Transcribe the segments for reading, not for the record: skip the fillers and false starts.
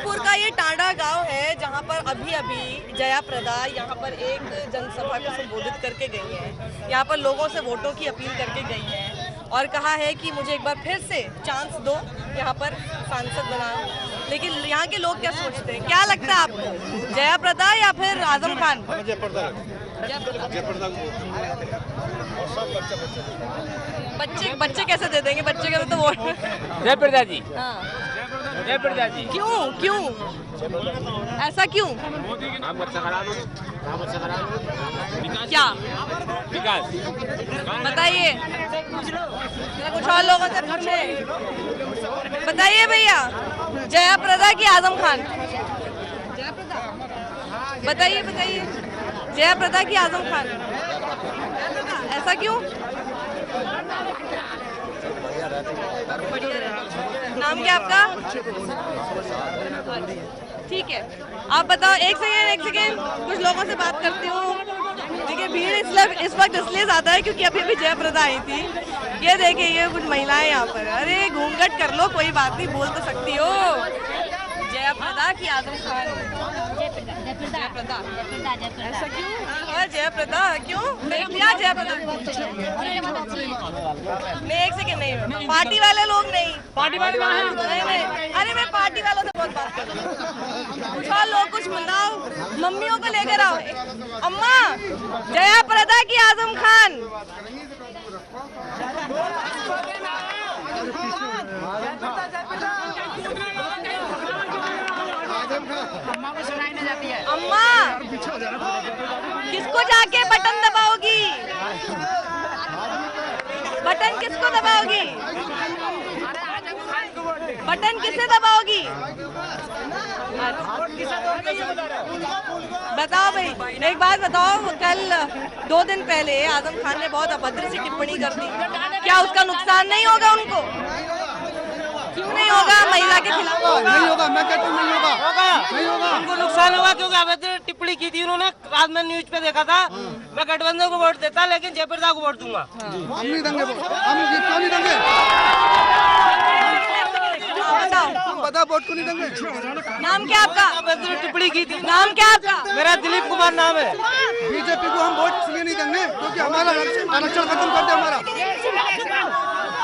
जबलपुर का ये टांडा गांव है जहां पर अभी जया प्रदा यहाँ पर एक जनसभा को संबोधित करके गई हैं। यहाँ पर लोगों से वोटों की अपील करके गई हैं और कहा है कि मुझे एक बार फिर से चांस दो, यहाँ पर सांसद बनाओ। लेकिन यहाँ के लोग क्या सोचते हैं, क्या लगता है आपको, जया प्रदा या फिर आजम खान? बच्चे कैसे दे देंगे, बच्चे के तो वोट जय प्रदा जी। हाँ, जय प्रदा जी। क्यों ऐसा क्यों? आप बच्चा करा दो, क्या विकास बताइए, कुछ और लोगों से पूछे। बताइए भैया, जया प्रदा की आजम खान? जया प्रदा, बताइए जया प्रदा की आजम खान, ऐसा क्यों? नाम क्या आपका? ठीक है, आप बताओ। एक सेकेंड कुछ लोगों से बात करती हूँ। देखिए भीड़ इस वक्त इसलिए ज्यादा है क्योंकि अभी जया प्रदा आई थी। ये देखिए, ये कुछ महिलाएं यहाँ पर। अरे घूंघट कर लो, कोई बात नहीं, बोल तो सकती हो। जया प्रदा की आजम खान? जया प्रदा ऐसा क्यों? हाँ, जया प्रदा क्यों? क्या जया प्रदा? नहीं, एक सेकेंड, नहीं, पार्टी वाले लोग नहीं, नहीं, अरे मैं पार्टी वालों से बहुत बात कर रही हूँ। कुछ और लोग कुछ बताओ, मम्मियों को लेकर आओ। अम्मा, जया प्रदा की आजम खान? अम्मा किसको जाके बटन दबाओगी? बटन किसको दबाओगी? बटन किसे दबाओगी? बताओ भाई, एक बात बताओ। कल 2 दिन पहले आजम खान ने बहुत अभद्र सी टिप्पणी कर दी, क्या उसका नुकसान नहीं होगा उनको? क्यों नहीं होगा? महिला के खिलाफ नहीं होगा, मैं कहता हूँ नहीं होगा। उनको नुकसान होगा क्योंकि अभद्र टिप्पणी की थी उन्होंने। रात में न्यूज पे देखा था। मैं गठबंधन को वोट देता, लेकिन जय प्रदा को वोट दूंगा। हम नहीं देंगे, हम क्यों नहीं देंगे? हम बता, वोट को नहीं देंगे। नाम क्या आपका? अभद्र टिप्पणी की थी। नाम क्या आपका? मेरा दिलीप कुमार नाम है। बीजेपी को हम वोट इसलिए नहीं देंगे क्योंकि हमारा आरक्षण खत्म कर दे हमारा।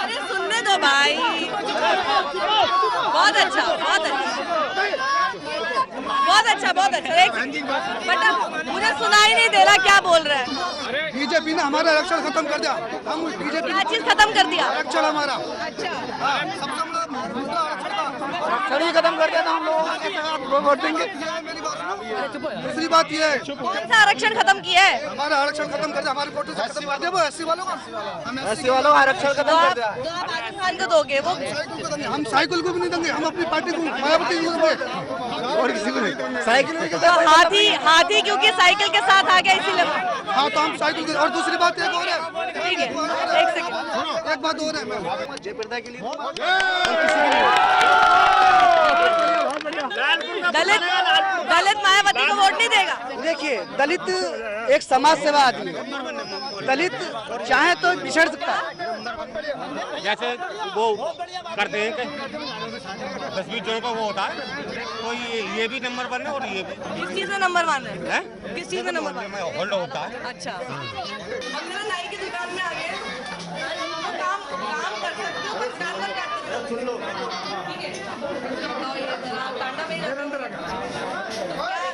अरे सुनने दो भाई, बहुत अच्छा। एक बेटा, मुझे सुनाई नहीं दे रहा क्या बोल रहा है। बीजेपी ने हमारा आरक्षण खत्म कर दिया। हम बीजेपी क्या चीज खत्म कर दिया? आरक्षण हमारा। अच्छा, सभी खत्म कर दिया था हम लोग, वोट देंगे। दूसरी बात ये है, कौन सा आरक्षण खत्म किया है? हमारा आरक्षण खत्म कर दिया, हमारे कोटे से खत्म कर दिया। वो एससी वालों का आरक्षण खत्म कर दिया। तो आप आजम खान को दोगे? वो हम साइकिल को भी नहीं देंगे, हम अपनी पार्टी को मायावती को देंगे और किसी को नहीं। साइकिल तो हाथी क्योंकि साइकिल के साथ आ गया इसीलिए। हाँ, तो हम साइकिल। और दूसरी बात एक और है, ठीक है, एक सेकंड, एक बात और है, जय प्रदा के लिए दलित मायावती को वोट नहीं देगा। देखिए, दलित एक समाज सेवा आदमी है। दलित चाहे तो बिछड़ सकता है। जैसे वो करते हैं कि 10-20 जनों का वो होता है, तो ये भी नंबर 1 है और ये भी। किस चीज में नंबर 1 है? किस चीज में नंबर 1? होल्ड होता है। अच्छा, अब मेरा नाई की दुकान में आ गए, तो काम कर सकते हो, बस जानवर काटते रहो। सुन लो, ठीक है, तो ये टांडा में ही रहते हो। तो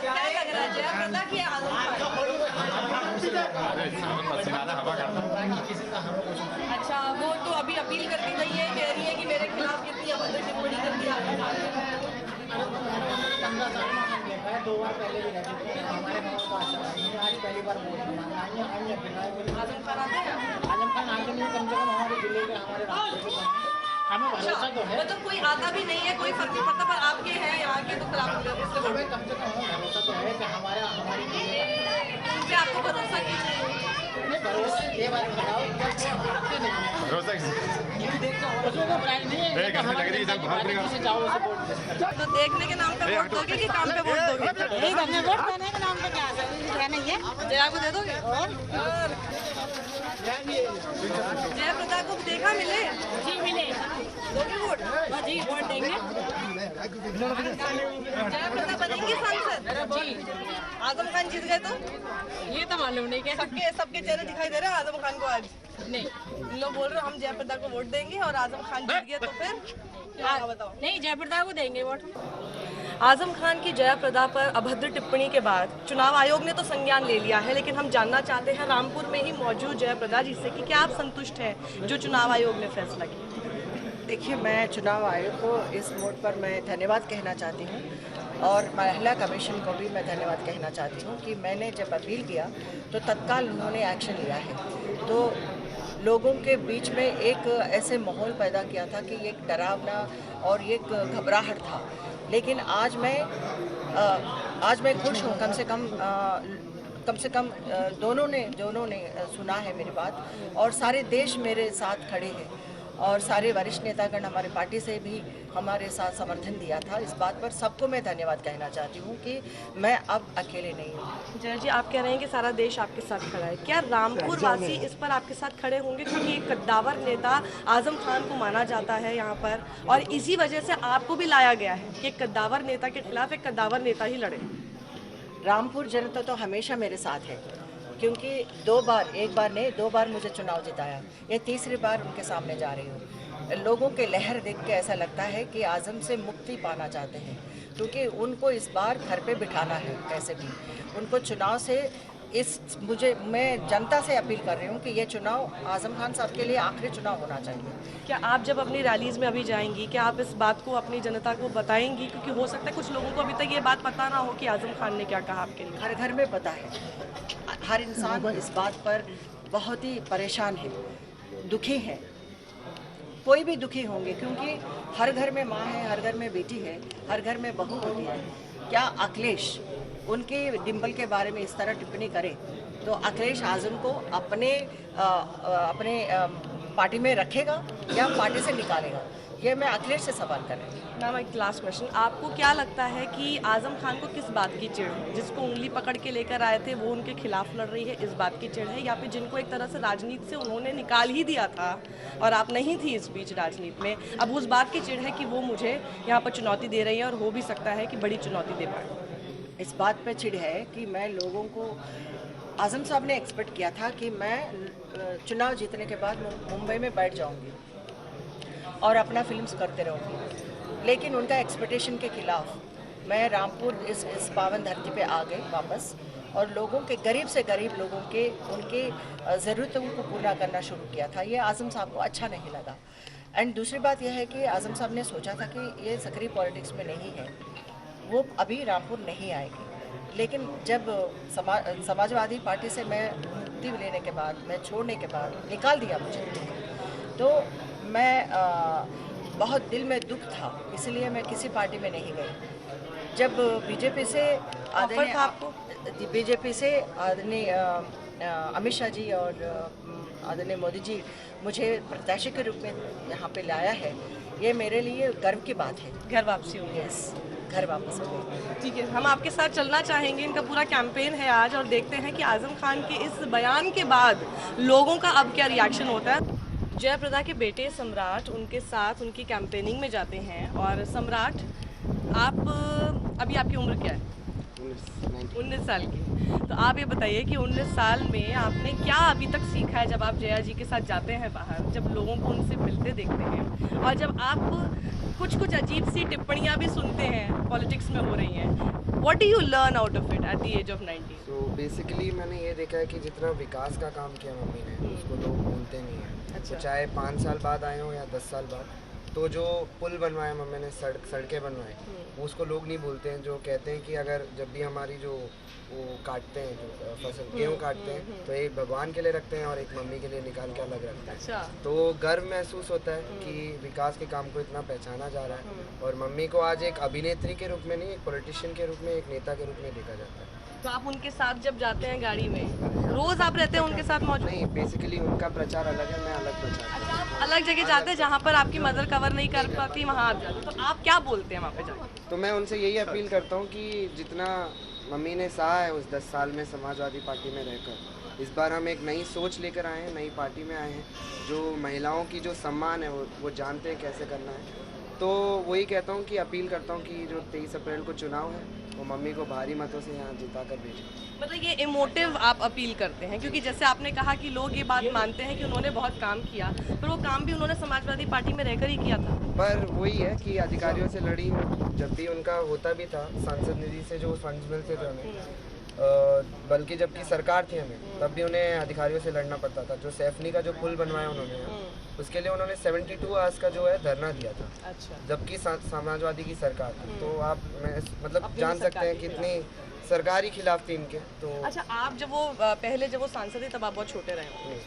क्या लग रहा है, जया प्रदा की आजम खान? अच्छा, वो तो अभी अपील करती रही है, कह रही है कि मेरे खिलाफ कितनी अभद्र टिप्पणी कर दी आपने। आजम खान आते हैं? कम से कम हमारे जिले के हमें भरोसा तो है। मतलब कोई आता भी नहीं है, कोई फर्क नहीं पड़ता, पर आपके हैं यहाँ के तो खिलाफ हमें कम से कम भरोसा तो है कि हमारी आपको भरोसा कीजिए। ये बात बताओ, तो देखने के नाम पे वोट दोगे कि काम पे वोट दोगे? वोट देने के नाम पे क्या नहीं है? जया को दे दोगे? जया प्रदा को देखा मिले? जी मिले, दोगे वोट? जी वोट देंगे। जयप्रदा बनेंगे सांसद जी। आजम खान जीत गए तो ये तो मालूम नहीं क्या। सबके चेहरे दिखाई दे रहे हैं आजम खान को आज। नहीं इन लोग बोल रहे हो हम जयप्रदा को वोट देंगे और आजम खान जीत गया तो फिर क्या होगा बताओ। नहीं, जयप्रदा को देंगे वोट। आजम खान की जयप्रदा पर अभद्र टिप्पणी के बाद चुनाव आयोग ने तो संज्ञान ले लिया है, लेकिन हम जानना चाहते हैं रामपुर में ही मौजूद जयप्रदा जी से कि क्या आप संतुष्ट हैं जो चुनाव आयोग ने फैसला किया। देखिए, मैं चुनाव आयोग को इस मोड पर मैं धन्यवाद कहना चाहती हूँ और महिला कमीशन को भी मैं धन्यवाद कहना चाहती हूँ कि मैंने जब अपील किया तो तत्काल उन्होंने एक्शन लिया है। तो लोगों के बीच में एक ऐसे माहौल पैदा किया था कि एक डरावना और एक घबराहट था, लेकिन आज मैं खुश हूँ। कम से कम दोनों ने सुना है मेरी बात और सारे देश मेरे साथ खड़े हैं और सारे वरिष्ठ नेतागण हमारे पार्टी से भी हमारे साथ समर्थन दिया था। इस बात पर सबको मैं धन्यवाद कहना चाहती हूँ कि मैं अब अकेले नहीं हूँ। जय जी, आप कह रहे हैं कि सारा देश आपके साथ खड़ा है, क्या रामपुर वासी इस पर आपके साथ खड़े होंगे? क्योंकि एक कद्दावर नेता आजम खान को माना जाता है यहाँ पर और इसी वजह से आपको भी लाया गया है कि एक कद्दावर नेता के खिलाफ एक कद्दावर नेता ही लड़े। रामपुर जनता तो हमेशा मेरे साथ है, क्योंकि एक बार नहीं 2 बार मुझे चुनाव जिताया। ये तीसरी बार उनके सामने जा रही हूँ। लोगों के लहर देख के ऐसा लगता है कि आजम से मुक्ति पाना चाहते हैं, क्योंकि उनको इस बार घर पे बिठाना है कैसे भी। उनको चुनाव से मैं जनता से अपील कर रही हूँ कि ये चुनाव आजम खान साहब के लिए आखिरी चुनाव होना चाहिए। क्या आप जब अपनी रैलीज में अभी जाएंगी, क्या आप इस बात को अपनी जनता को बताएंगी? क्योंकि हो सकता है कुछ लोगों को अभी तक ये बात पता ना हो कि आजम खान ने क्या कहा आपके लिए। हर घर में पता है, हर इंसान इस बात पर बहुत ही परेशान है, दुखी है। कोई भी दुखी होंगे, क्योंकि हर घर में माँ है, हर घर में बेटी है, हर घर में बहू होती है। क्या अखिलेश उनके डिम्पल के बारे में इस तरह टिप्पणी करे तो अखिलेश आजम को अपने पार्टी में रखेगा या पार्टी से निकालेगा? ये मैं अखिलेश से सवाल कर रही हूँ। मैम, एक लास्ट क्वेश्चन, आपको क्या लगता है कि आजम खान को किस बात की चिढ़ है? जिसको उंगली पकड़ के लेकर आए थे वो उनके खिलाफ लड़ रही है, इस बात की चिढ़ है, या फिर जिनको एक तरह से राजनीति से उन्होंने निकाल ही दिया था और आप नहीं थी इस बीच राजनीति में, अब उस बात की चिढ़ है कि वो मुझे यहाँ पर चुनौती दे रही है और हो भी सकता है कि बड़ी चुनौती दे पाए? इस बात पे चिढ़ है कि मैं लोगों को, आजम साहब ने एक्सपेक्ट किया था कि मैं चुनाव जीतने के बाद मुंबई में बैठ जाऊंगी और अपना फिल्म्स करते रहूँगी, लेकिन उनका एक्सपेक्टेशन के खिलाफ मैं रामपुर इस पावन धरती पे आ गई वापस और लोगों के गरीब से गरीब लोगों के उनके ज़रूरतों को पूरा करना शुरू किया था। ये आजम साहब को अच्छा नहीं लगा। एंड दूसरी बात यह है कि आजम साहब ने सोचा था कि ये सक्रिय पॉलिटिक्स में नहीं है, वो अभी रामपुर नहीं आएगी, लेकिन जब समाजवादी पार्टी से मैं मुक्ति लेने के बाद, मैं छोड़ने के बाद निकाल दिया मुझे, तो मैं बहुत दिल में दुख था, इसलिए मैं किसी पार्टी में नहीं गई। जब बीजेपी से आदरणीय अमित शाह जी और आदरणीय मोदी जी मुझे प्रत्याशी के रूप में यहाँ पे लाया है, ये मेरे लिए गर्व की बात है। घर वापसी हुई है। यस, घर वापस हो गई। ठीक है, हम आपके साथ चलना चाहेंगे। इनका पूरा कैंपेन है आज और देखते हैं कि आजम खान के इस बयान के बाद लोगों का अब क्या रिएक्शन होता है। जयप्रदा के बेटे सम्राट उनके साथ उनकी कैंपेनिंग में जाते हैं। और सम्राट, अभी आपकी उम्र क्या है? 19 साल की। तो आप ये बताइए कि 19 साल में आपने क्या अभी तक सीखा है जब आप जया जी के साथ जाते हैं बाहर, जब लोगों को उनसे मिलते देखते हैं और जब आप कुछ अजीब सी टिप्पणियाँ भी सुनते हैं पॉलिटिक्स में हो रही हैं। What do you learn out of it at the age of 19? So basically मैंने ये देखा है कि जितना विकास का काम किया मम्मी ने उसको लोग भूलते नहीं हैं। अच्छा। तो चाहे 5 साल बाद आए हों या 10 साल बाद, तो जो पुल बनवाए मम्मी ने, सड़कें बनवाए, उसको लोग नहीं भूलते हैं। जो कहते हैं कि अगर जब भी हमारी जो वो काटते हैं, जो फसल गेहूँ काटते हैं, तो एक भगवान के लिए रखते हैं और एक मम्मी के लिए निकाल के अलग रखते हैं। अच्छा। तो गर्व महसूस होता है कि विकास के काम को इतना पहचाना जा रहा है और मम्मी को आज एक अभिनेत्री के रूप में नहीं, एक पॉलिटिशियन के रूप में, एक नेता के रूप में देखा जाता है। तो आप उनके साथ जब जाते हैं गाड़ी में, रोज आप रहते हैं उनके साथ मौजूद? नहीं, बेसिकली उनका प्रचार अलग है, मैं अलग प्रचार करता हूं। आप अलग जगह जाते हैं जहाँ पर आपकी मदर कवर नहीं कर पाती, वहाँ आप जाते हैं। तो आप क्या बोलते हैं वहाँ पे जाकर? तो मैं उनसे यही अपील करता हूँ कि जितना मम्मी ने सहा है उस 10 साल में समाजवादी पार्टी में रहकर, इस बार हम एक नई सोच लेकर आए हैं, नई पार्टी में आए हैं। जो महिलाओं की जो सम्मान है वो जानते हैं कैसे करना है तो वही कहता हूँ कि अपील करता हूँ कि जो 23 अप्रैल को चुनाव है वो मम्मी को भारी मतों से यहाँ जिता कर भेजें। मतलब ये इमोटिव आप अपील करते हैं, क्योंकि जैसे आपने कहा कि लोग ये बात मानते हैं कि उन्होंने बहुत काम किया, पर वो काम भी उन्होंने समाजवादी पार्टी में रहकर ही किया था। पर वही है कि अधिकारियों से लड़ी हूँ, जब भी उनका होता भी था सांसद निधि से जो फंड्स मिलते थे उन्हें, बल्कि जबकि सरकार थी हमें तब भी उन्हें अधिकारियों से लड़ना पड़ता था। जो सैफनी का जो पुल बनवाया उन्होंने उसके लिए उन्होंने 72 आवर्स का जो है धरना दिया था। अच्छा। जबकि समाजवादी की सरकार थी। तो आप मतलब जान सकते हैं कितनी सरकारी खिलाफ थी इनके। तो अच्छा, आप जब वो पहले जब वो सांसद थे तब आप बहुत छोटे रहे होंगे,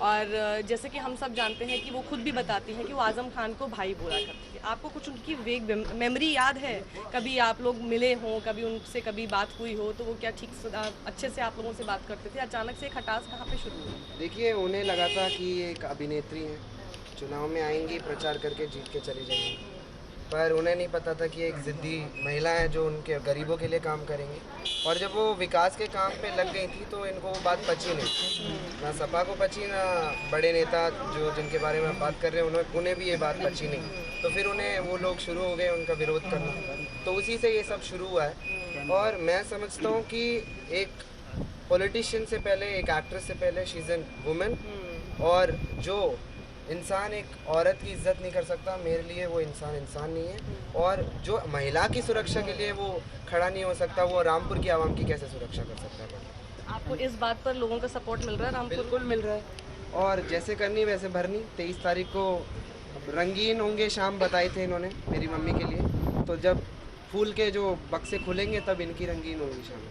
और जैसे कि हम सब जानते हैं कि वो खुद भी बताती हैं कि वो आजम खान को भाई बोला करती है। आपको कुछ उनकी वेग मेमोरी याद है? कभी आप लोग मिले हों, कभी उनसे कभी बात हुई हो, तो वो क्या ठीक अच्छे से आप लोगों से बात करते थे? अचानक से खटास कहाँ पे शुरू हुई? देखिए, उन्हें लगा था कि ये एक अभिनेत्री हैं, चुनाव में आएंगी, प्रचार करके जीत के चली जाएंगी, पर उन्हें नहीं पता था कि एक ज़िद्दी महिला है जो उनके गरीबों के लिए काम करेंगी। और जब वो विकास के काम पे लग गई थी तो इनको वो बात पची नहीं, ना सपा को पची, ना बड़े नेता जो जिनके बारे में आप बात कर रहे हैं उन्हें भी ये बात पची नहीं। तो फिर उन्हें वो लोग शुरू हो गए उनका विरोध करना, तो उसी से ये सब शुरू हुआ है। और मैं समझता हूँ कि एक पॉलिटिशियन से पहले, एक एक्ट्रेस से पहले, शी इज़ एन वुमेन, और जो इंसान एक औरत की इज्जत नहीं कर सकता, मेरे लिए वो इंसान नहीं है। और जो महिला की सुरक्षा के लिए वो खड़ा नहीं हो सकता, वो रामपुर की आवाम की कैसे सुरक्षा कर सकता है? आपको इस बात पर लोगों का सपोर्ट मिल रहा है? रामपुर बिल्कुल मिल रहा है, और जैसे करनी वैसे भरनी। 23 तारीख को रंगीन होंगे शाम बताए थे इन्होंने मेरी मम्मी के लिए, तो जब फूल के जो बक्से खुलेंगे तब इनकी रंगीन होगी शाम।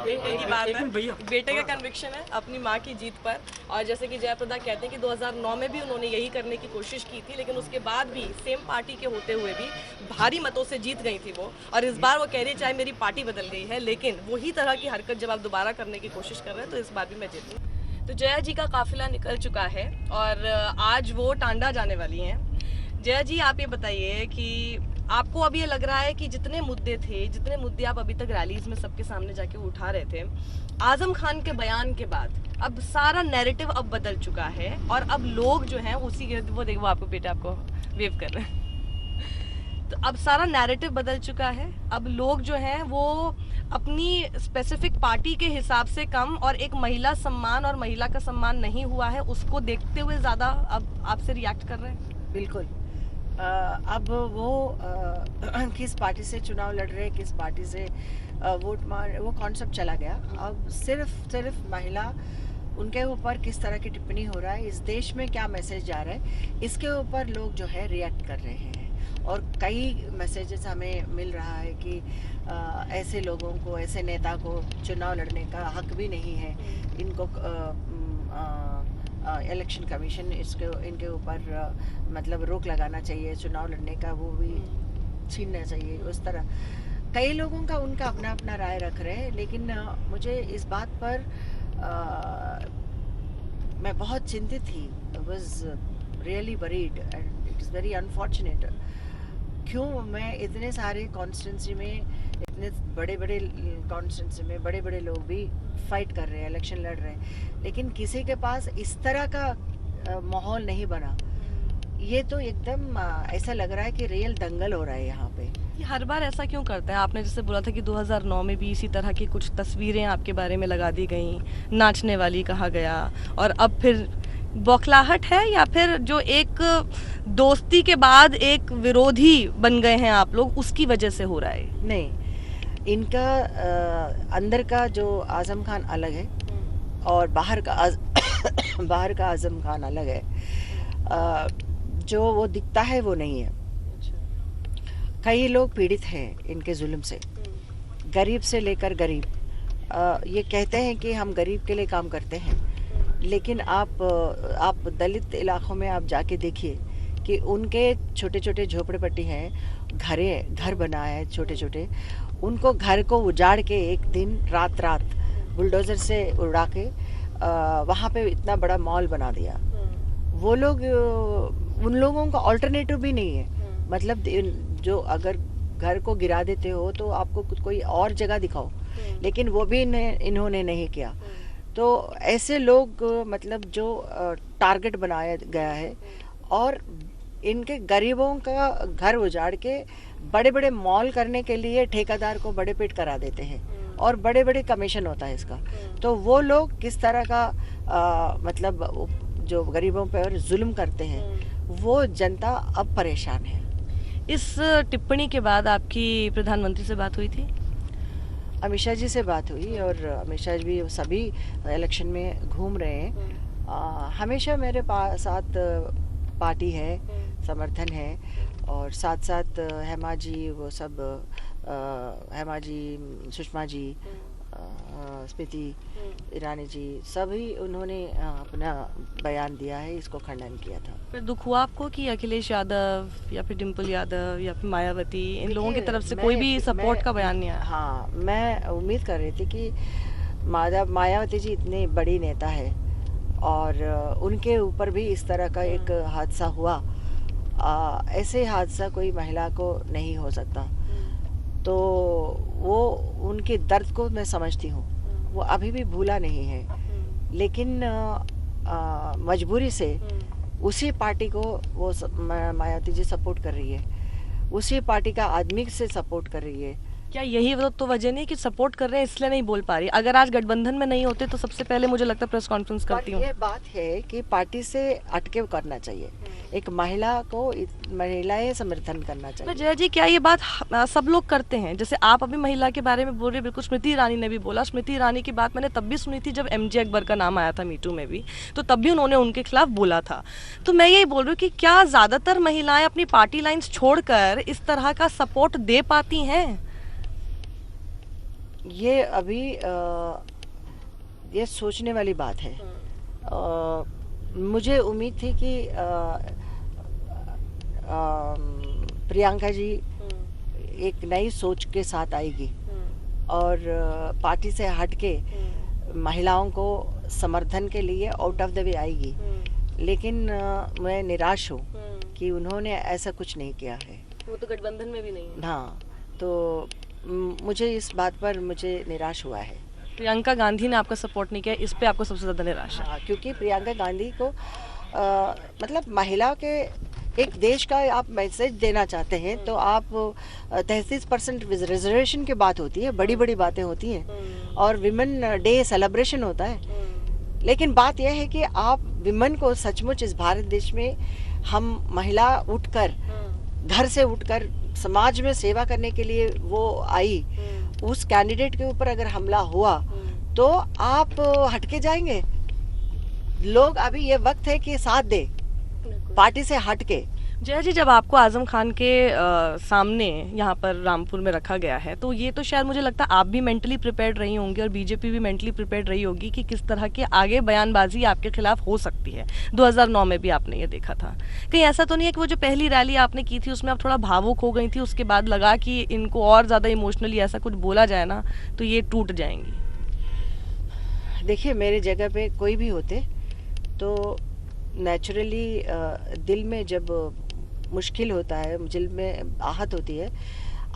यही बात है, बेटे का कन्विक्शन है अपनी माँ की जीत पर। और जैसे कि जयप्रदा कहते हैं कि 2009 में भी उन्होंने यही करने की कोशिश की थी, लेकिन उसके बाद भी सेम पार्टी के होते हुए भी भारी मतों से जीत गई थी वो। और इस बार वो कह रही है चाहे मेरी पार्टी बदल गई है, लेकिन वही तरह की हरकत जब आप दोबारा करने की कोशिश कर रहे हैं तो इस बार भी मैं जीतूँ। तो जया जी का काफिला निकल चुका है और आज वो टांडा जाने वाली हैं। जया जी, आप ये बताइए कि आपको अब ये लग रहा है कि जितने मुद्दे आप अभी तक रैलीज में सबके सामने जाके उठा रहे थे, आजम खान के बयान के बाद अब सारा नैरेटिव अब बदल चुका है और अब लोग जो हैं उसी के, वो देखो आपको बेटा आपको वेव कर रहे हैं, तो अब सारा नैरेटिव बदल चुका है। अब लोग जो हैं वो अपनी स्पेसिफिक पार्टी के हिसाब से कम, और एक महिला सम्मान और महिला का सम्मान नहीं हुआ है उसको देखते हुए ज़्यादा अब आपसे रिएक्ट कर रहे हैं। बिल्कुल। अब वो किस पार्टी से चुनाव लड़ रहे, किस पार्टी से वोट मार, वो कॉन्सेप्ट चला गया। अब सिर्फ महिला, उनके ऊपर किस तरह की टिप्पणी हो रहा है, इस देश में क्या मैसेज जा रहा है, इसके ऊपर लोग जो है रिएक्ट कर रहे हैं। और कई मैसेजेस हमें मिल रहा है कि ऐसे लोगों को, ऐसे नेता को चुनाव लड़ने का हक भी नहीं है, इनको इलेक्शन कमीशन इनके ऊपर मतलब रोक लगाना चाहिए, चुनाव लड़ने का वो भी छीनना चाहिए। उस तरह कई लोगों का उनका अपना राय रख रहे हैं, लेकिन मुझे इस बात पर मैं बहुत चिंतित थी। I was really worried and it is very unfortunate. क्यों मैं इतने सारे कॉन्स्टिट्यूंसी में, इतने बड़े कॉन्स्टिट्यूंसी में बड़े लोग भी फाइट कर रहे हैं, इलेक्शन लड़ रहे हैं, लेकिन किसी के पास इस तरह का माहौल नहीं बना। ये तो एकदम ऐसा लग रहा है कि रियल दंगल हो रहा है यहाँ पे। हर बार ऐसा क्यों करते हैं? आपने जैसे बोला था कि 2009 में भी इसी तरह की कुछ तस्वीरें आपके बारे में लगा दी गई, नाचने वाली कहा गया, और अब फिर बौखलाहट है या फिर जो एक दोस्ती के बाद एक विरोधी बन गए हैं आप लोग, उसकी वजह से हो रहा है? नहीं, इनका अंदर का जो आजम खान अलग है और बाहर का आजम खान अलग है। जो वो दिखता है वो नहीं है। कई लोग पीड़ित हैं इनके जुल्म से, गरीब से लेकर गरीब। ये कहते हैं कि हम गरीब के लिए काम करते हैं, लेकिन आप दलित इलाकों में आप जाके देखिए कि उनके छोटे छोटे झोपड़पट्टी हैं, घर बनाए हैं छोटे छोटे, उनको घर को उजाड़ के एक दिन रात बुलडोज़र से उड़ा के वहाँ पे इतना बड़ा मॉल बना दिया। वो लोग, उन लोगों का ऑल्टरनेटिव भी नहीं है। मतलब जो अगर घर को गिरा देते हो तो आपको कोई और जगह दिखाओ, लेकिन वो भी इन्होंने नहीं किया। तो ऐसे लोग मतलब जो टारगेट बनाया गया है, और इनके गरीबों का घर उजाड़ के बड़े बड़े मॉल करने के लिए ठेकेदार को बड़े पेट करा देते हैं और बड़े बड़े कमीशन होता है इसका। तो वो लोग किस तरह का मतलब जो गरीबों पर जुल्म करते हैं, वो जनता अब परेशान है। इस टिप्पणी के बाद आपकी प्रधानमंत्री से बात हुई थी? अमित शाह जी से बात हुई और अमित शाह जी सभी इलेक्शन में घूम रहे हैं। हमेशा मेरे साथ पार्टी है, समर्थन है और साथ साथ हेमा जी, वो सब हेमा जी, सुषमा जी, स्मृति ईरानी जी, सभी उन्होंने अपना बयान दिया है, इसको खंडन किया था। फिर दुख हुआ आपको कि अखिलेश यादव या फिर डिम्पल यादव या फिर मायावती, इन लोगों की तरफ से कोई भी सपोर्ट का बयान नहीं आया? हाँ, मैं उम्मीद कर रही थी कि मायावती जी इतनी बड़ी नेता है और उनके ऊपर भी इस तरह का एक हादसा हुआ। ऐसे हादसा कोई महिला को नहीं हो सकता। तो वो उनके दर्द को मैं समझती हूँ, वो अभी भी भूला नहीं है, लेकिन मजबूरी से उसी पार्टी को वो मायावती जी सपोर्ट कर रही है, उसी पार्टी का आदमी से सपोर्ट कर रही है। क्या यही तो वजह नहीं कि सपोर्ट कर रहे हैं इसलिए नहीं बोल पा रही? अगर आज गठबंधन में नहीं होते तो सबसे पहले मुझे लगता है प्रेस कॉन्फ्रेंस करती हूँ। ये बात है कि पार्टी से हटके करना चाहिए, एक महिला को महिलाएं समर्थन करना चाहिए। जया जी, क्या ये बात सब लोग करते हैं? जैसे आप अभी महिला के बारे में बोल रहे, बिल्कुल स्मृति ईरानी ने भी बोला। स्मृति ईरानी की बात मैंने तब भी सुनी थी जब MJ अकबर का नाम आया था मीटू में भी, तो तब भी उन्होंने उनके खिलाफ बोला था। तो मैं यही बोल रही हूँ कि क्या ज्यादातर महिलाएं अपनी पार्टी लाइन्स छोड़कर इस तरह का सपोर्ट दे पाती हैं? ये अभी ये सोचने वाली बात है। मुझे उम्मीद थी कि प्रियंका जी एक नई सोच के साथ आएगी और पार्टी से हटके महिलाओं को समर्थन के लिए आउट ऑफ द वे आएगी, लेकिन मैं निराश हूँ कि उन्होंने ऐसा कुछ नहीं किया है। वो तो गठबंधन में भी नहीं है। हाँ, तो मुझे इस बात पर मुझे निराश हुआ है। प्रियंका गांधी ने आपका सपोर्ट नहीं किया, इस पे आपको सबसे ज़्यादा निराश है? हाँ, क्योंकि प्रियंका गांधी को मतलब महिला के एक देश का आप मैसेज देना चाहते हैं तो आप 33% रिजर्वेशन की बात होती है, बड़ी बड़ी बातें होती हैं और विमेन डे सेलिब्रेशन होता है, लेकिन बात यह है कि आप विमेन को सचमुच इस भारत देश में हम महिला उठकर घर से उठकर समाज में सेवा करने के लिए वो आई, उस कैंडिडेट के ऊपर अगर हमला हुआ तो आप हटके जाएंगे? लोग अभी ये वक्त है कि साथ दे पार्टी से हटके। जया जी, जब आपको आजम खान के सामने यहाँ पर रामपुर में रखा गया है तो ये तो शायद मुझे लगता है आप भी मेंटली प्रिपेयर्ड रही होंगी और बीजेपी भी मेंटली प्रिपेयर्ड रही होगी कि किस तरह के आगे बयानबाजी आपके खिलाफ हो सकती है। 2009 में भी आपने ये देखा था। कहीं ऐसा तो नहीं है कि वो जो पहली रैली आपने की थी उसमें आप थोड़ा भावुक हो गई थी, उसके बाद लगा कि इनको और ज़्यादा इमोशनली ऐसा कुछ बोला जाए ना तो ये टूट जाएंगी? देखिए, मेरे जगह पे कोई भी होते तो नेचुरली दिल में जब मुश्किल होता है, दिल में आहत होती है,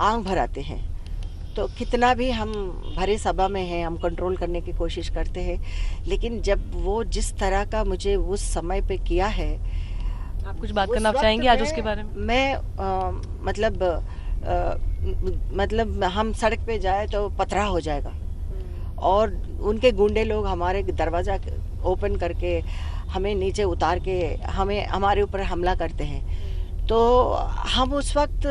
आंख भर आते हैं। तो कितना भी हम भरे सभा में हैं, हम कंट्रोल करने की कोशिश करते हैं, लेकिन जब वो जिस तरह का मुझे उस समय पे किया है। आप कुछ बात करना चाहेंगे आज उसके बारे में? मैं मतलब हम सड़क पे जाए तो पथरा हो जाएगा और उनके गुंडे लोग हमारे दरवाज़ा ओपन करके हमें नीचे उतार के हमें हमारे ऊपर हमला करते हैं। तो हम उस वक्त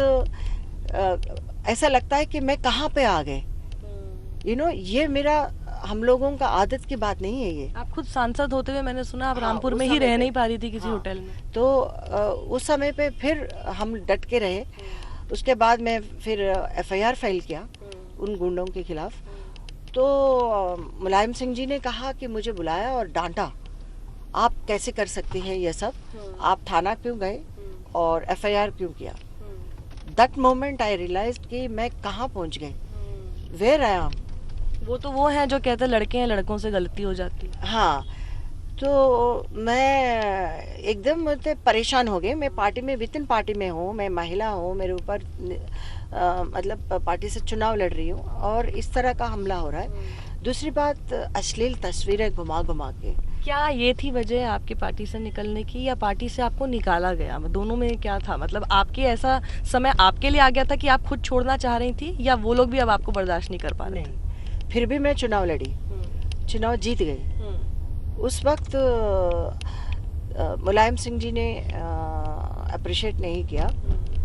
ऐसा लगता है कि मैं कहाँ पे आ गए, ये मेरा हम लोगों का आदत की बात नहीं है। ये आप खुद सांसद होते हुए मैंने सुना आप रामपुर में उस ही समय रह पे- नहीं पा रही थी किसी होटल में। तो उस समय पे फिर हम डट के रहे। उसके बाद मैं फिर FIR फाइल किया उन गुंडों के खिलाफ। तो मुलायम सिंह जी ने कहा कि मुझे बुलाया और डांटा, आप कैसे कर सकती हैं ये सब, आप थाना क्यों गए और FIR क्यों किया। दैट मोमेंट आई रियलाइज्ड कि मैं कहाँ पहुँच गई, वेयर आई एम। वो हैं जो कहते हैं लड़के हैं, लड़कों से गलती हो जाती है। हाँ, तो मैं एकदम परेशान हो गई। मैं पार्टी में, विद इन पार्टी में हूँ, मैं महिला हूँ, मेरे ऊपर मतलब पार्टी से चुनाव लड़ रही हूँ और इस तरह का हमला हो रहा है। दूसरी बात, अश्लील तस्वीरें घुमा घुमा के। क्या ये थी वजह आपकी पार्टी से निकलने की, या पार्टी से आपको निकाला गया? दोनों में क्या था? मतलब आपके ऐसा समय आपके लिए आ गया था कि आप खुद छोड़ना चाह रही थी, या वो लोग भी अब आपको बर्दाश्त नहीं कर पा रहे? नहीं, फिर भी मैं चुनाव लड़ी, चुनाव जीत गई। उस वक्त मुलायम सिंह जी ने अप्रिशिएट नहीं किया,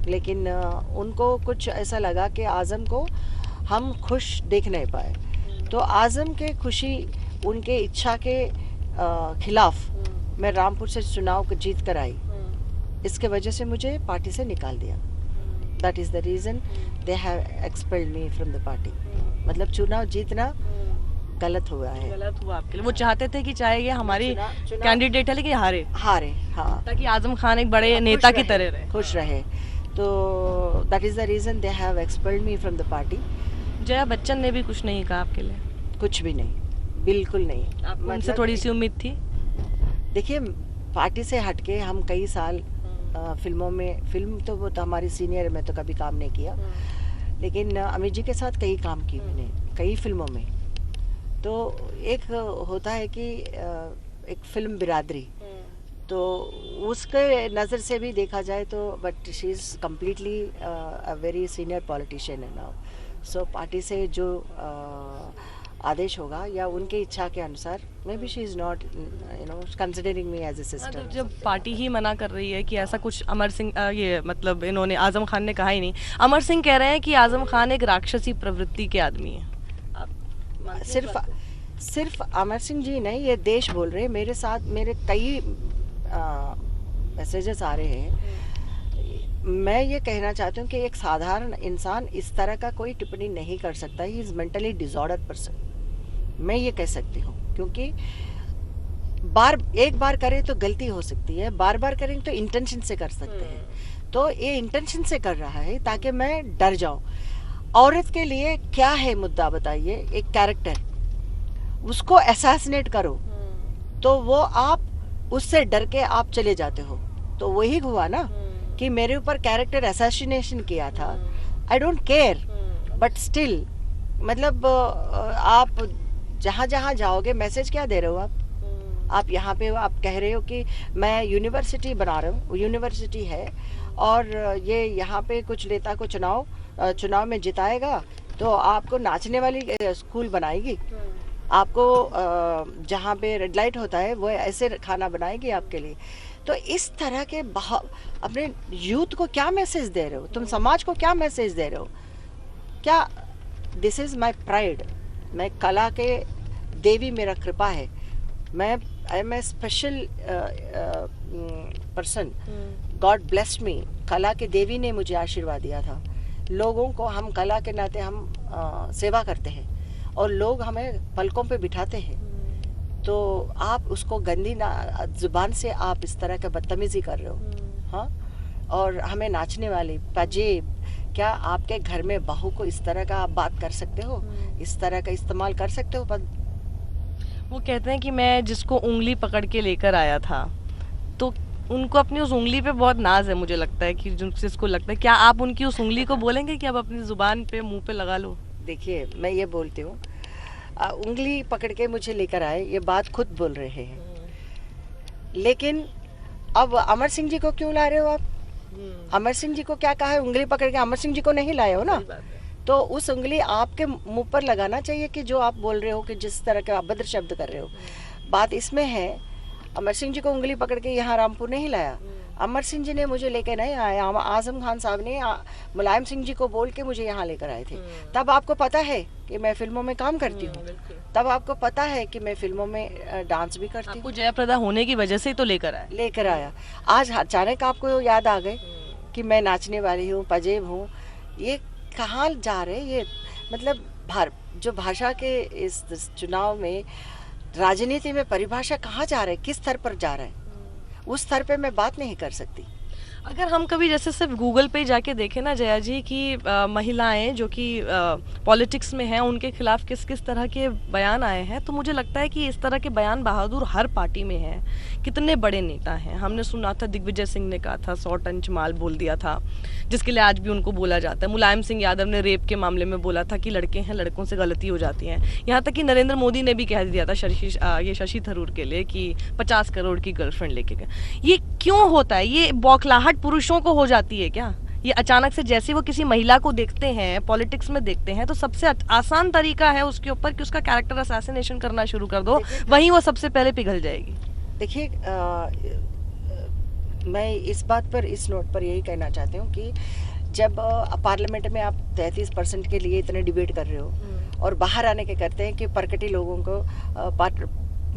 लेकिन उनको कुछ ऐसा लगा कि आज़म को हम खुश देख नहीं पाए, तो आज़म के खुशी, उनके इच्छा के खिलाफ मैं रामपुर से चुनाव को जीत कर आई। इसके वजह से मुझे पार्टी से निकाल दिया। That is the reason they have expelled me from the party. मतलब चुनाव जीतना गलत हुआ है। गलत हुआ आपके लिए। वो चाहते थे कि चाहे ये हमारी कैंडिडेट है लेकिन हारे, हाँ, ताकि आजम खान एक बड़े नेता की तरह रहे, खुश रहे। तो that is the reason they have expelled me from the party. Jaya Bachchan ने भी कुछ नहीं कहा आपके लिए? कुछ भी नहीं, बिल्कुल नहीं। आपको उनसे थोड़ी सी उम्मीद थी? देखिए, पार्टी से हटके हम कई साल फिल्मों में, फिल्म तो वो तो हमारी सीनियर, मैं तो कभी काम नहीं किया, लेकिन अमित जी के साथ कई काम की मैंने, कई फिल्मों में। तो एक होता है कि एक फिल्म बिरादरी, तो उसके नज़र से भी देखा जाए तो, but she is completely a very senior politician है नाउ। सो पार्टी से जो आदेश होगा या उनकी इच्छा के अनुसार, may be she is not considering me as a sister. जब पार्टी ही मना कर रही है कि ऐसा कुछ अमर सिंह, ये मतलब इन्होंने, आज़म खान ने कहा ही नहीं। अमर सिंह कह रहे हैं कि आज़म खान एक राक्षसी प्रवृत्ति के आदमी है। सिर्फ अमर सिंह जी नहीं, ये देश बोल रहे हैं। मेरे साथ मेरे कई मैसेजेस आ रहे हैं। मैं ये कहना चाहती हूँ कि एक साधारण इंसान इस तरह का कोई टिप्पणी नहीं कर सकता। He is mentally disorder person, मैं ये कह सकती हूँ, क्योंकि एक बार करें तो गलती हो सकती है, बार बार करें तो इंटेंशन से कर सकते हैं। तो ये इंटेंशन से कर रहा है ताकि मैं डर जाऊँ। औरत के लिए क्या है मुद्दा बताइए? एक कैरेक्टर, उसको असैसिनेट करो तो वो आप उससे डर के आप चले जाते हो। तो वही हुआ ना कि मेरे ऊपर कैरेक्टर असैसिनेशन किया था। I don't care, but still, मतलब आप जहाँ जहाँ जाओगे मैसेज क्या दे रहे हो आप यहाँ पे आप कह रहे हो कि मैं यूनिवर्सिटी बना रहा हूँ, यूनिवर्सिटी है और ये यहाँ पे कुछ नेता को चुनाव में जिताएगा तो आपको नाचने वाली स्कूल बनाएगी, आपको जहाँ पे रेड लाइट होता है वो ऐसे खाना बनाएगी आपके लिए। तो इस तरह के अपने यूथ को क्या मैसेज दे रहे हो तुम? समाज को क्या मैसेज दे रहे हो? क्या दिस इज़ माई प्राइड। मैं कला के देवी, मेरा कृपा है। मैं I am a special person, God blessed me. कला के देवी ने मुझे आशीर्वाद दिया था। लोगों को हम कला के नाते हम सेवा करते हैं और लोग हमें पलकों पे बिठाते हैं। तो आप उसको गंदी जुबान से आप इस तरह का बदतमीजी कर रहे हो, हाँ? और हमें नाचने वाली पाजेब, क्या आपके घर में बहू को इस तरह का आप बात कर सकते हो? इस तरह का इस्तेमाल कर सकते हो? वो कहते हैं कि मैं जिसको उंगली पकड़ के लेकर आया था, तो उनको अपनी उस उंगली पे बहुत नाज है। मुझे लगता है कि जिसको लगता है, क्या आप उनकी उस उंगली को बोलेंगे कि आप अपनी जुबान पे, मुंह पे लगा लो? देखिए, मैं ये बोलती हूँ, उंगली पकड़ के मुझे लेकर आए, ये बात खुद बोल रहे हैं, लेकिन अब अमर सिंह जी को क्यों ला रहे हो आप? अमर सिंह जी को क्या कहा है? उंगली पकड़ के अमर सिंह जी को नहीं लाए हो ना? तो उस उंगली आपके मुंह पर लगाना चाहिए कि जो आप बोल रहे हो कि जिस तरह के अभद्र शब्द कर रहे हो। बात इसमें है, अमर सिंह जी को उंगली पकड़ के यहाँ रामपुर नहीं लाया। अमर सिंह जी ने मुझे लेके नहीं आया, आजम खान साहब ने मुलायम सिंह जी को बोल के मुझे यहाँ लेकर आए थे। तब आपको पता है कि मैं फिल्मों में काम करती हूँ, तब आपको पता है कि मैं फिल्मों में डांस भी करती हूँ। जयाप्रदा होने की वजह से ही तो लेकर आया। आज अचानक आपको याद आ गए कि मैं नाचने वाली हूँ, पजेब हूँ। ये कहाँ जा रहे? ये मतलब जो भाषा के इस चुनाव में, राजनीति में परिभाषा कहाँ जा रहा है, किस स्तर पर जा रहा है, उस स्तर पे मैं बात नहीं कर सकती। अगर हम कभी जैसे सिर्फ गूगल पे जाके देखें ना जया जी कि महिलाएं जो कि पॉलिटिक्स में हैं उनके खिलाफ किस किस तरह के बयान आए हैं, तो मुझे लगता है कि इस तरह के बयान बहादुर हर पार्टी में हैं। कितने बड़े नेता हैं, हमने सुना था दिग्विजय सिंह ने कहा था 100 टन माल बोल दिया था, जिसके लिए आज भी उनको बोला जाता है। मुलायम सिंह यादव ने रेप के मामले में बोला था कि लड़के हैं, लड़कों से गलती हो जाती है। यहाँ तक कि नरेंद्र मोदी ने भी कह दिया था शशि थरूर के लिए कि 50 करोड़ की गर्लफ्रेंड लेके गए। ये क्यों होता है? ये बौखलाहट पुरुषों को हो जाती है क्या? ये अचानक से जैसे वो किसी महिला को देखते हैं, पॉलिटिक्स में देखते हैं, तो सबसे आसान तरीका है उसके ऊपर कि उसका कैरेक्टर असैसिनेशन करना शुरू कर दो, वहीं वो सबसे पहले पिघल जाएगी। देखिए, मैं इस बात पर, इस नोट पर यही कहना चाहती हूँ कि जब पार्लियामेंट में आप 33% के लिए इतने डिबेट कर रहे हो और बाहर आने के करते हैं कि परकटी लोगों को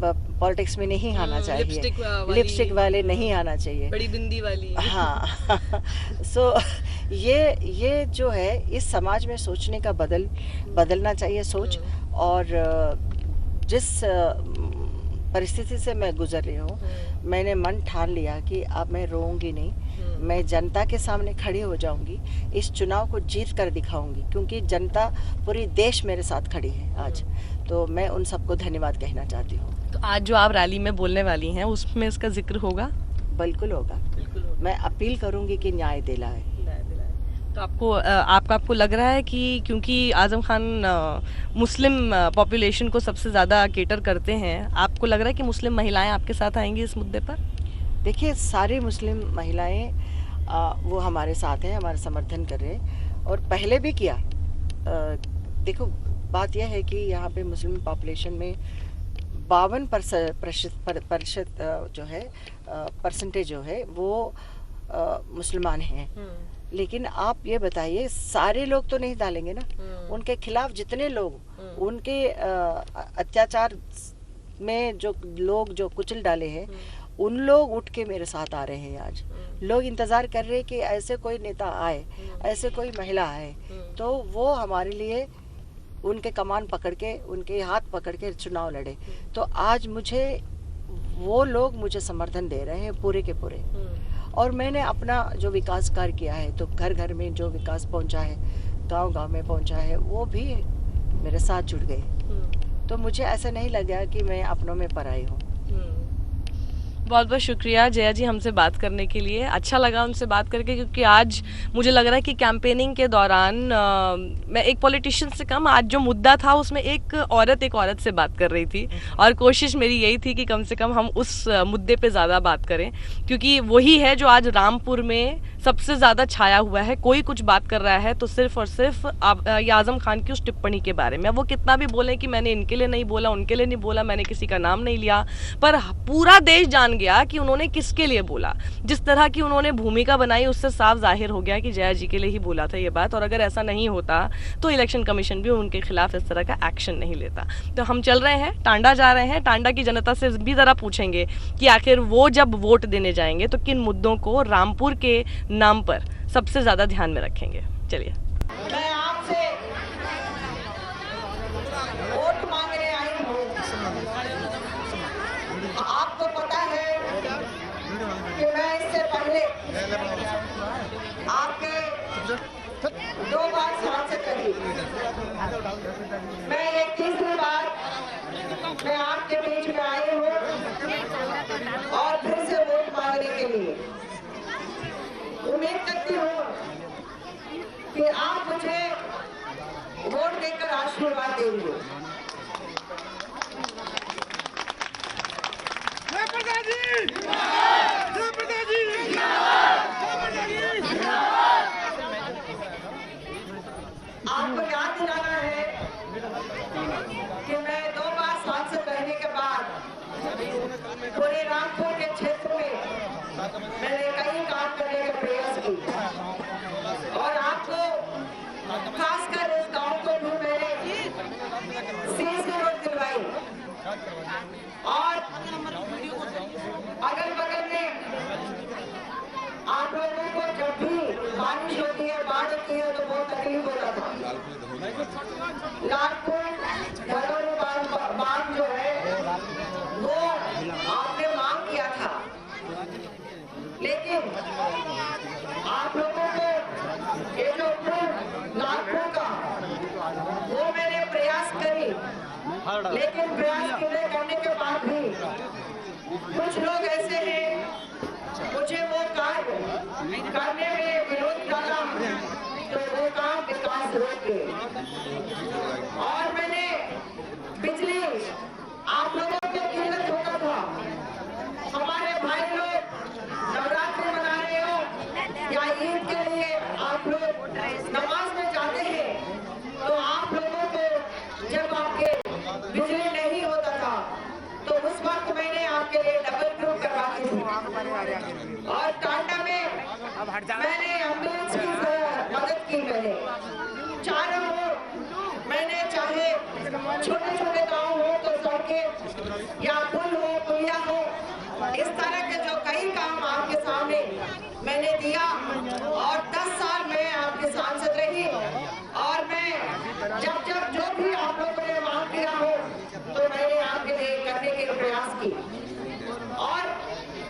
पॉलिटिक्स में नहीं आना चाहिए, लिपस्टिक वाले नहीं आना चाहिए, बड़ी बिंदी वाली। हाँ सो ये जो है इस समाज में सोचने का बदलना चाहिए सोच। और जिस परिस्थिति से मैं गुजर रही हूँ, मैंने मन ठान लिया कि अब मैं रोऊंगी नहीं, मैं जनता के सामने खड़ी हो जाऊंगी, इस चुनाव को जीत कर दिखाऊंगी, क्योंकि जनता पूरी देश मेरे साथ खड़ी है आज। तो मैं उन सबको धन्यवाद कहना चाहती हूँ। तो आज जो आप रैली में बोलने वाली हैं उसमें इसका जिक्र होगा? बिल्कुल होगा। मैं अपील करूंगी कि न्याय दिलाए। तो आपको लग रहा है कि क्योंकि आजम खान मुस्लिम पॉपुलेशन को सबसे ज़्यादा केटर करते हैं, आपको लग रहा है कि मुस्लिम महिलाएं आपके साथ आएंगी इस मुद्दे पर? देखिए, सारी मुस्लिम महिलाएं वो हमारे साथ हैं, हमारा समर्थन कर रहे हैं और पहले भी किया। देखो, बात यह है कि यहाँ पे मुस्लिम पॉपुलेशन में 52% जो है परसेंटेज जो है वो मुसलमान हैं। लेकिन आप ये बताइए, सारे लोग तो नहीं डालेंगे ना, उनके खिलाफ जितने लोग उनके अत्याचार में जो लोग जो कुचल डाले हैं, उन लोग उठ के मेरे साथ आ रहे हैं। आज लोग इंतजार कर रहे हैं कि ऐसे कोई नेता आए, ऐसे कोई महिला आए, तो वो हमारे लिए उनके कमान पकड़ के, उनके हाथ पकड़ के चुनाव लड़े। तो आज वो लोग मुझे समर्थन दे रहे हैं पूरे के पूरे। और मैंने अपना जो विकास कार्य किया है, तो घर घर में जो विकास पहुंचा है, गांव गांव में पहुंचा है, वो भी मेरे साथ जुड़ गए। तो मुझे ऐसा नहीं लगा कि मैं अपनों में पराई हूँ। बहुत बहुत शुक्रिया जया जी हमसे बात करने के लिए। अच्छा लगा उनसे बात करके, क्योंकि आज मुझे लग रहा है कि कैंपेनिंग के दौरान मैं एक पॉलिटिशियन से कम, आज जो मुद्दा था उसमें एक औरत से बात कर रही थी, और कोशिश मेरी यही थी कि कम से कम हम उस मुद्दे पे ज़्यादा बात करें, क्योंकि वही है जो आज रामपुर में सबसे ज़्यादा छाया हुआ है। कोई कुछ बात कर रहा है तो सिर्फ और सिर्फ आज़म खान की उस टिप्पणी के बारे में। वो कितना भी बोले कि मैंने इनके लिए नहीं बोला, उनके लिए नहीं बोला, मैंने किसी का नाम नहीं लिया, पर पूरा देश जान गया कि उन्होंने किसके लिए बोला। जिस तरह की उन्होंने भूमिका बनाई उससे साफ जाहिर हो गया कि जया जी के लिए ही बोला था ये बात। और अगर ऐसा नहीं होता तो इलेक्शन कमीशन भी उनके खिलाफ इस तरह का एक्शन नहीं लेता। तो हम चल रहे हैं, टांडा जा रहे हैं, टांडा की जनता से भी ज़रा पूछेंगे कि आखिर वो जब वोट देने जाएंगे तो किन मुद्दों को रामपुर के नाम पर सबसे ज़्यादा ध्यान में रखेंगे। चलिए, मैं आपसे वोट मांगने आई हूँ। आपको पता है कि मैं इससे पहले आपके 2 बार सांसद रही। मैं ये 3री बार मैं आपके बीच में आई हूँ और फिर से वोट मांगने के लिए। उम्मीद करती हूँ कि आप मुझे वोट देकर आशीर्वाद देंगे। आपको याद दिलाना है कि मैं 2 बार सांसद रहने के बाद पूरे रामपुर के क्षेत्र में मैंने कई काम करने का प्रयास किया, और आपको खासकर इस गांव को भी मैंने सीसी रोड दिलवाई, और अगल बगल में आप लोगों को जब भी बारिश होती है, बाढ़ होती है, तो बहुत तकलीफ होता था। लालपुर भदौरी बांध जो है वो आपने मांग किया था, लेकिन लेकिन प्रयास करने के बाद भी कुछ लोग ऐसे हैं, मुझे वो कार्य करने में विरोध करा तो वो काम विकास रोक गए। और मैंने बिजली आप लोगों को किल्लत होता था, हमारे भाई लोग नवरात्रि मना रहे हो या ईद के लिए आप लोग नमाज में जाते हैं, तो आप लोगों को जब आपके बिजली नहीं होता था तो उस वक्त मैंने आपके लिए डबल ग्रुप करवाती थी। और टाटा में मैंने एम्बुलेंस की मदद की। मैंने चारों ओर मैंने चाहे छोटे छोटे गांव हो तो सड़कें या पुल हो पुलिया हो, इस तरह के जो कई काम आपके सामने मैंने दिया। और 10 साल मैं आपके सांसद रही और मैं जब जब जो भी आप लोगों ने मांग किया हो तो मैंने आपके लिए करने के प्रयास की। और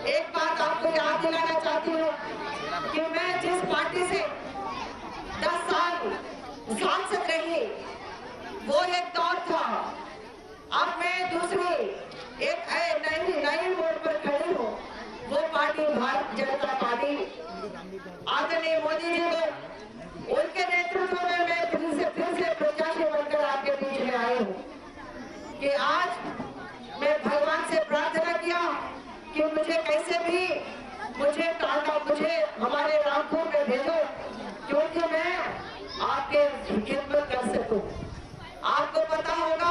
एक बात आपको याद दिलाना चाहती हूँ कि मैं जिस पार्टी से 10 साल सांसद रही वो एक दौर था, अब मैं दूसरी एक नई मोड़ पर खड़ी हूँ। वो पार्टी भारतीय जनता पार्टी, आदरणीय मोदी जी को उनके नेतृत्व में मैं फिर से प्रत्याशी बनकर आपके बीच में आई हूँ कि आज मैं भगवान से प्रार्थना किया कि मुझे कैसे भी मुझे हमारे रामपुर में भेजो, क्योंकि मैं आपके खिदमत कर सकूं। आपको पता होगा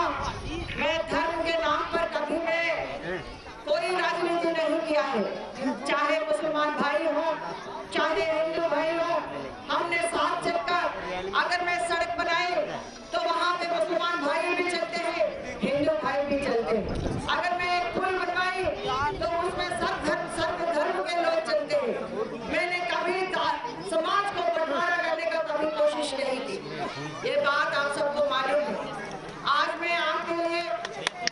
मैं धर्म के नाम पर कभी मैं कोई राजनीति नहीं किया है, चाहे मुसलमान भाई हो चाहे हिंदू भाई हो, हमने साथ चलकर अगर मैं सड़क बनाई तो वहाँ पे मुसलमान भाई भी चलते हैं, हिंदू भाई भी चलते हैं। अगर मैं एक पुल बनवाई तो उसमें सर्व धर्म के लोग चलते हैं। मैंने कभी समाज को बंटवारा करने का कभी कोशिश नहीं की, ये बात आप सबको मालूम है। आज मैं आपके लिए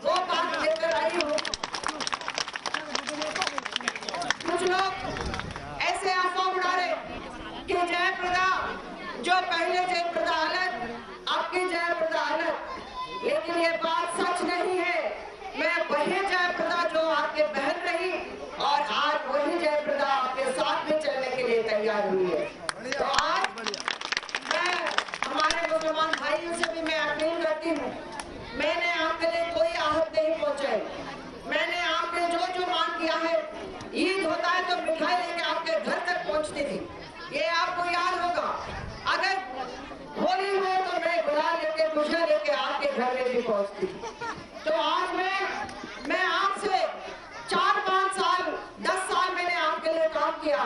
वो बात लेकर आई हूँ। कुछ लोग ऐसे अफवाह उड़ा रहे कि जयप्रदा जो पहले जयप्रदा अलग, अब की जयप्रदा अलग, लेकिन ये बात सच नहीं है। मैं वही जयप्रदा जो आपके बहन रही और आज वही जयप्रदा आपके साथ में चलने के लिए तैयार हुई है। तो आज मैं हमारे मुसलमान भाइयों से भी मैं अपील करती हूँ, मैंने आपके लिए कोई आहत नहीं पहुंचाई। मैंने आपने जो मांग किया है, ईद होता है तो मिठाई लेके आपके घर तक पहुंचती थी, ये आपको याद होगा। अगर होली हो तो मैं गुलाल लेके खुशियां लेके आपके घर में भी पहुंचती थी। तो आज मैं आपसे 4-5 साल 10 साल मैंने आपके लिए काम किया।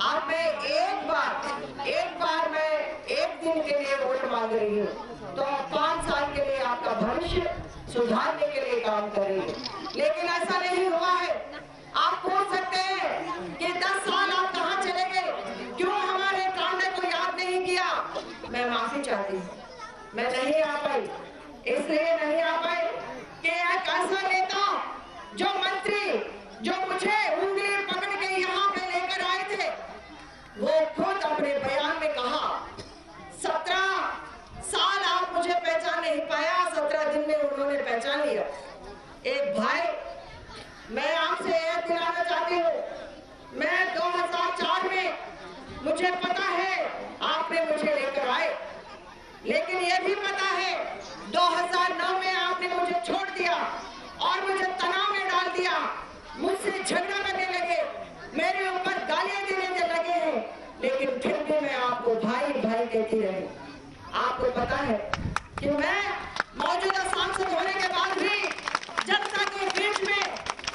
अब मैं एक बार मैं एक दिन के लिए वोट मांग रही हूँ, तो 5 साल के लिए आपका भविष्य सुधारने के लिए काम करेंगे। लेकिन ऐसा नहीं हुआ है। आप पूछ सकते हैं कि 10 साल आप कहाँ चले गए, क्यों हमारे कांडे को याद नहीं किया। मैं माफी चाहती हूँ, मैं नहीं आ पाई, इसलिए नहीं आ पाई कि एक ऐसा नेता जो मंत्री जो मुझे उंगली पकड़ के यहाँ पे लेकर आए थे, वो खुद अपने बयान में कहा 17 साल आप मुझे पहचान नहीं पाया, 17 दिन में उन्होंने पहचान लिया। एक भाई, मैं आपसे याद दिलाना चाहती हूँ, मैं 2004 में मुझे पता है आपने मुझे लेकर आए, लेकिन ये भी पता है 2009 में आपने मुझे छोड़ दिया और मुझे तनाव में डाल दिया, मुझसे झगड़ा करने लगे, मेरे ऊपर गालियां देने लगे हैं, लेकिन फिर भी मैं आपको भाई भाई कहती रही। आपको पता है कि मैं मौजूदा सांसद होने के बाद भी जनता के बीच में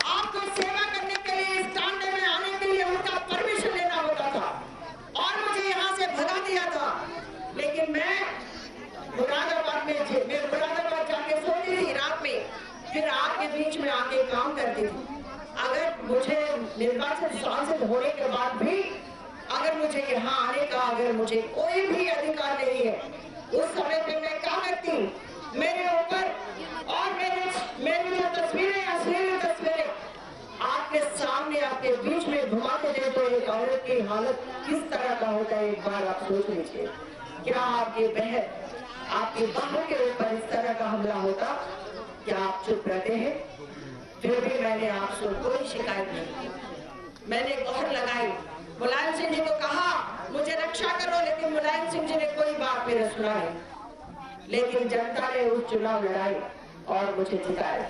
आपको सेवा करने के लिए इस टांडे में आने के लिए उनका परमिशन लेना होता था और मुझे यहाँ से भगा दिया था। लेकिन मैं मुरादाबाद जाके सोती थी रात में, फिर आपके बीच में आके काम करती थी। अगर मुझे निर्वाचित सांसद होने के बाद भी अगर मुझे यहाँ आने का अगर मुझे कोई भी अधिकार नहीं है, उस समय पे मैं क्या करती, मेरे ऊपर और मेरी जो तस्वीरें अश्लील तस्वीरें आपके सामने आपके बीच में घुमाते दे तो एक औरत की हालत किस तरह का होता है, एक बार आप सोच लीजिए। क्या आपकी बहन आपकी बहू के ऊपर इस तरह का हमला होता? क्या आप चुप रहते हैं? फिर भी मैंने आपसे कोई शिकायत नहीं की। मैंने गुहार लगाई, मुलायम सिंह जी को कहा मुझे रक्षा करो, लेकिन मुलायम सिंह जी ने कोई बात मेरे सुना नहीं। लेकिन जनता ने उस चुनाव लड़ाई और मुझे जिताया।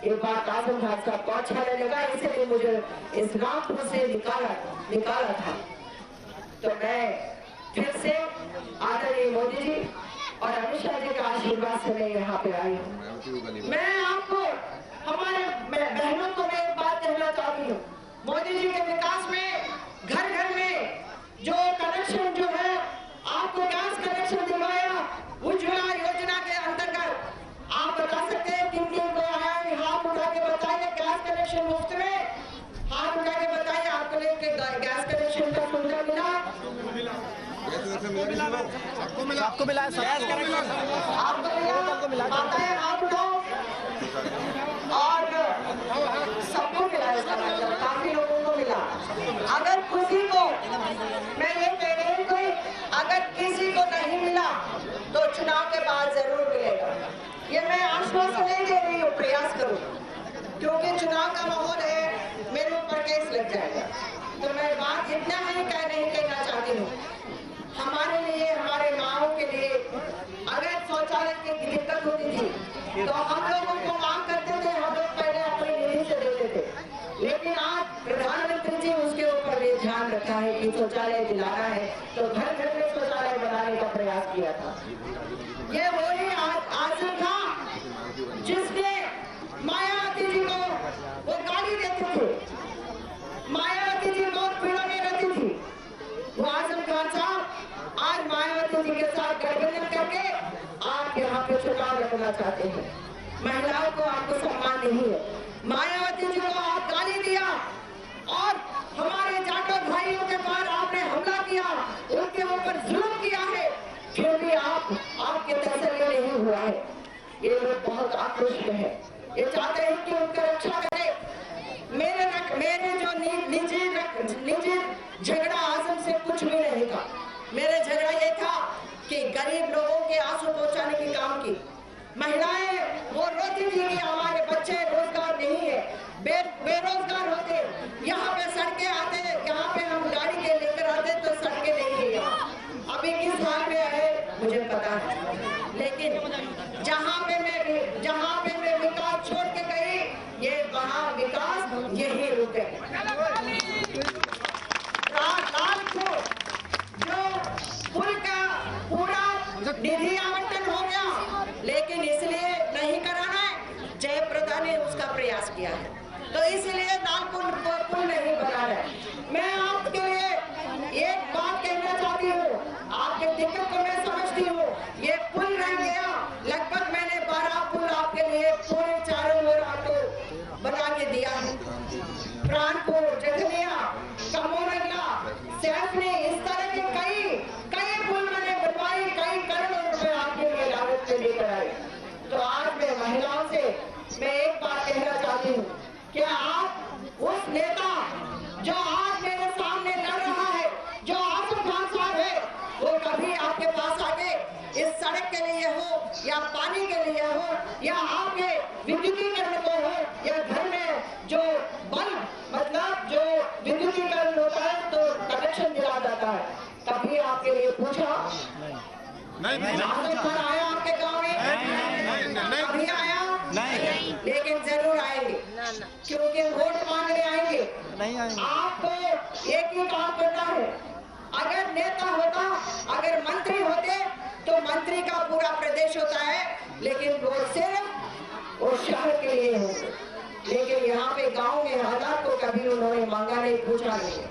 एक बार आजम खान साहब को अच्छा नहीं लगा, इसलिए मुझे इस रामपुर से निकाला था। तो मैं फिर से आदरणीय मोदी जी और अमित शाह जी का आशीर्वाद से मैं यहाँ पे आई हूँ। मैं आपको, हमारे बहनों को मैं एक बात कहना चाहती हूँ। मोदी जी के विकास में घर घर में जो कनेक्शन जो है, आपको गैस कनेक्शन दिलवाया उज्ज्वला योजना के अंतर्गत। आप बता सकते हैं किन किन को आया है? हाथ उठा के बताइए। गैस कनेक्शन मुफ्त में, हाथ उठा के बताइए आपको गैस कनेक्शन का सुविधा मिला? आपको मिला आपको मिला बताए आप लोग, और सबको मिला इसका मतलब, काफी लोगों को मिला। अगर किसी को, मैं ये कह रही हूँ, अगर किसी को नहीं मिला तो चुनाव के बाद जरूर मिलेगा। ये मैं आश्वासन नहीं दे रही हूँ, प्रयास करूँ, क्योंकि चुनाव का माहौल है, मेरे ऊपर केस लग जाएगा। तो मैं बात इतना ही कहना चाहती हूँ, हमारे लिए, हमारे माओं के लिए अगर शौचालय की दिक्कत होती थी तो हम लोगों को मांग करते थे, हम लोग पहले अपनी निधि से देते थे। लेकिन आज प्रधानमंत्री जी उसके ऊपर भी ध्यान रखा है कि शौचालय दिलाना है, तो घर घर में शौचालय बनाने का प्रयास किया था। ये वही आजम था जिसने मायावती जी को वो गाली देते थे, मायावती जी बहुत पीड़ा में रहती थी। वो आजम खान साहब आज मायावती जी के साथ गठबंधन करके आप यहाँ पे चुनाव लड़ना चाहते हैं। महिलाओं को आपको सम्मान नहीं है। मायावती जी को आप गाली दिया और हमारे जाटव भाइयों के पार आपने हमला किया, उनके ऊपर जुल्म किया है, फिर भी आपके तसल्ली नहीं हुआ है। ये लोग बहुत आक्रोश में है, ये चाहते हैं कि उनका रक्षा करे। मेरे जो निजी झगड़ा आजम से कुछ भी नहीं था। मेरे झगड़ा ये था कि गरीब लोगों के आंसू पहुंचाने की काम की। महिलाएं वो रोती थी कि हमारे बच्चे रोजगार नहीं है, बेरोजगार होते, यहाँ पे सड़कें आते, यहाँ पे हम गाड़ी के लेकर आते तो सड़कें नहीं है। यहाँ अभी किस हाल में है मुझे पता है, लेकिन जहाँ पे मैं विकास छोड़ के गई, ये वहाँ विकास यही रुके। जो पुल का पूरा निधि आवंटन हो गया, लेकिन इसलिए नहीं कराना है, जयप्रदा ने उसका प्रयास किया है, तो इसलिए लालपुर पुल नहीं बना है। मैं आपके लिए एक बात कहना चाहती हूँ, आपके दिक्कत को मैं समझती हूँ। ये पुल रह गया, लगभग मैंने 12 पुल आपके लिए पूरे चारों ओर आपको बना के दिया है। प्राणपुर, जखनिया, कमोरंगा, सैफ ने इस तरह के कई पुल मैंने बनवाई, कई करोड़ों रुपए आपके लिए लागत से लेकर आए। तो आज मैं महिलाओं से मैं एक बात कहना चाहती हूँ, क्या आप उस नेता जो आज मेरे सामने लड़ रहा है, जो आजम खान साहब है, वो कभी आपके पास आके इस सड़क के लिए हो या पानी के लिए हो या आपके विद्युतीकरण को हो या घर में जो बल्ब मतलब जो विद्युतीकरण होता है तो कनेक्शन दिला जाता है, कभी आपके लिए पूछा? नहीं। आया आपके गाँव में? कभी आया? नहीं। लेकिन जरूर आएंगे, क्योंकि वोट मांगने आएंगे। नहीं आएंगे। आपको एक ही काम करना है, अगर नेता होता, अगर मंत्री होते तो मंत्री का पूरा प्रदेश होता है, लेकिन वो सिर्फ वो शहर के लिए होते। लेकिन यहाँ पे गांव में हालात को कभी उन्होंने मांगा नहीं, पूछा नहीं।